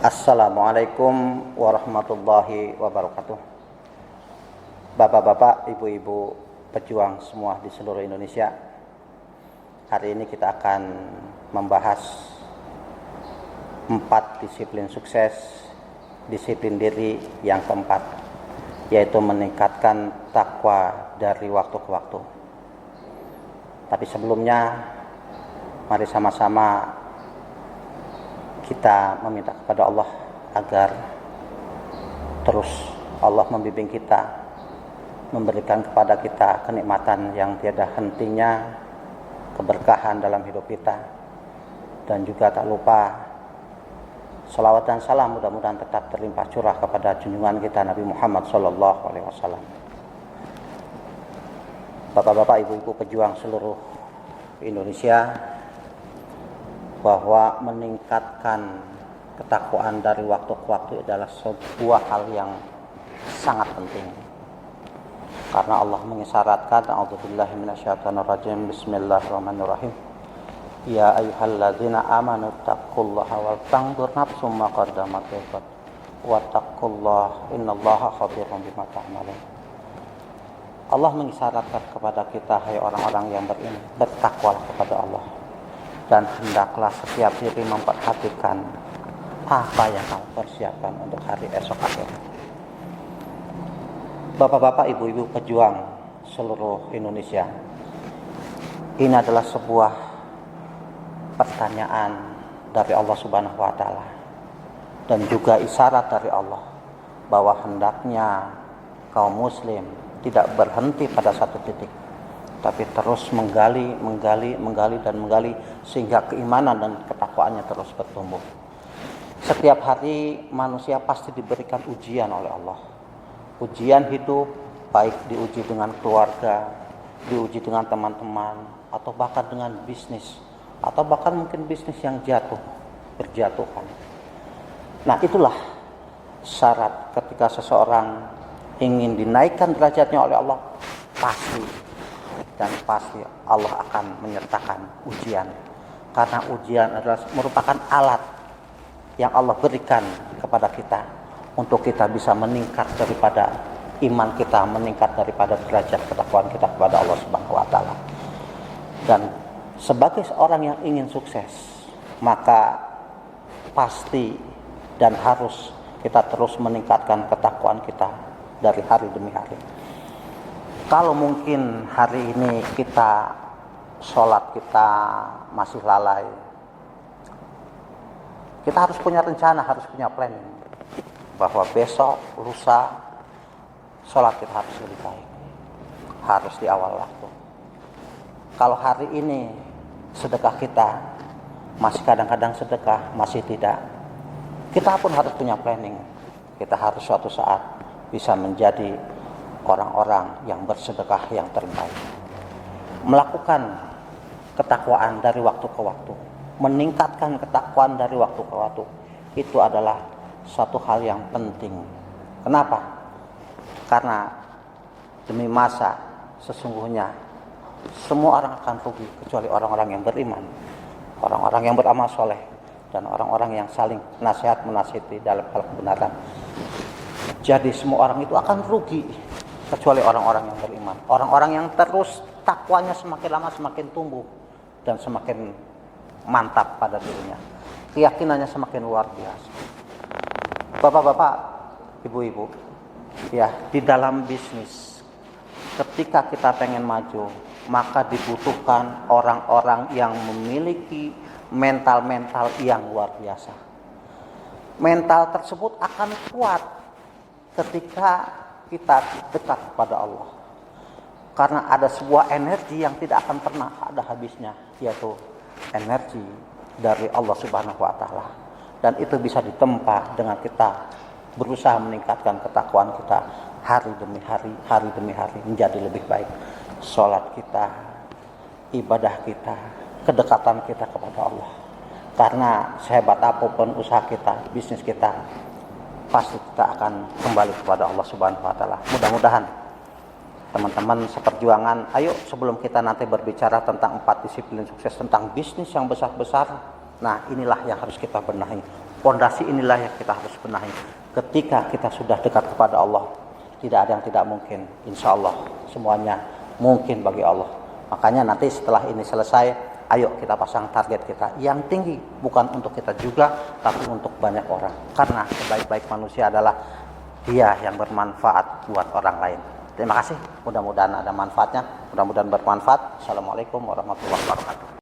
Assalamualaikum warahmatullahi wabarakatuh. Bapak-bapak, ibu-ibu pejuang semua di seluruh Indonesia. Hari ini kita akan membahas 4 disiplin sukses, disiplin diri yang keempat, yaitu meningkatkan takwa dari waktu ke waktu. Tapi sebelumnya, mari sama-sama kita meminta kepada Allah agar terus Allah membimbing kita, memberikan kepada kita kenikmatan yang tiada hentinya, keberkahan dalam hidup kita, dan juga tak lupa salawat dan salam mudah-mudahan tetap terlimpah curah kepada junjungan kita Nabi Muhammad SAW. Bapak-bapak, ibu-ibu pejuang seluruh Indonesia, bahwa meningkatkan ketakwaan dari waktu ke waktu adalah sebuah hal yang sangat penting. Karena Allah mengisyaratkan, a'udzubillahi minasyaitonirrajim, bismillahirrahmanirrahim. Ya ayyuhalladzina amanu taqullaha wal tanzur nafsum ma qaddamat lighad wattaqullaha innallaha khabirum bima ta'malun. Allah mengisyaratkan kepada kita, hai orang-orang yang beriman, bertakwalah kepada Allah. Dan hendaklah setiap diri memperhatikan apa yang kamu persiapkan untuk hari esok akhirat. Bapak-bapak, ibu-ibu pejuang seluruh Indonesia, ini adalah sebuah pertanyaan dari Allah Subhanahu wa Ta'ala, dan juga isyarat dari Allah bahwa hendaknya kaum muslim tidak berhenti pada satu titik, tapi terus menggali sehingga keimanan dan ketakwaannya terus bertumbuh. Setiap hari manusia pasti diberikan ujian oleh Allah. Ujian hidup, baik diuji dengan keluarga, diuji dengan teman-teman, atau bahkan dengan bisnis, atau bahkan mungkin bisnis yang berjatuhan. Nah, itulah syarat ketika seseorang ingin dinaikkan derajatnya oleh Allah, pasti Allah akan menyertakan ujian. Karena ujian adalah merupakan alat yang Allah berikan kepada kita untuk kita bisa meningkat daripada iman kita, meningkat daripada derajat ketakwaan kita kepada Allah Subhanahu wa Ta'ala. Dan sebagai seorang yang ingin sukses, maka pasti dan harus kita terus meningkatkan ketakwaan kita dari hari demi hari. Kalau mungkin hari ini kita sholat kita masih lalai, kita harus punya rencana, harus punya planning, bahwa besok, lusa, sholat kita harus lebih baik, harus di awal waktu. Kalau hari ini sedekah kita masih kadang-kadang sedekah, masih tidak, kita pun harus punya planning. Kita harus suatu saat bisa menjadi orang-orang yang bersedekah yang terbaik. Melakukan ketakwaan dari waktu ke waktu, meningkatkan ketakwaan dari waktu ke waktu, itu adalah satu hal yang penting. Kenapa? Karena demi masa sesungguhnya semua orang akan rugi kecuali orang-orang yang beriman, orang-orang yang beramal soleh, dan orang-orang yang saling nasihat-menasihati dalam hal kebenaran. Jadi semua orang itu akan rugi kecuali orang-orang yang beriman, orang-orang yang terus takwanya semakin lama semakin tumbuh dan semakin mantap pada dirinya, keyakinannya semakin luar biasa. Bapak-bapak, ibu-ibu, ya, di dalam bisnis ketika kita pengen maju, maka dibutuhkan orang-orang yang memiliki mental-mental yang luar biasa. Mental tersebut akan kuat ketika kita dekat kepada Allah. Karena ada sebuah energi yang tidak akan pernah ada habisnya, yaitu energi dari Allah Subhanahu wa Ta'ala. Dan itu bisa ditempa dengan kita berusaha meningkatkan ketakwaan kita hari demi hari menjadi lebih baik. Salat kita, ibadah kita, kedekatan kita kepada Allah. Karena sehebat apapun usaha kita, bisnis kita, pasti kita akan kembali kepada Allah Subhanahu wa Ta'ala. Mudah-mudahan teman-teman seperjuangan, ayo sebelum kita nanti berbicara tentang 4 disiplin sukses, tentang bisnis yang besar-besar, nah inilah yang harus kita benahi. Pondasi inilah yang kita harus benahi. Ketika kita sudah dekat kepada Allah, tidak ada yang tidak mungkin. Insya Allah semuanya mungkin bagi Allah. Makanya nanti setelah ini selesai, ayo kita pasang target kita yang tinggi. Bukan untuk kita juga, tapi untuk banyak orang. Karena sebaik-baik manusia adalah dia yang bermanfaat buat orang lain. Terima kasih. Mudah-mudahan ada manfaatnya. Mudah-mudahan bermanfaat. Assalamualaikum warahmatullahi wabarakatuh.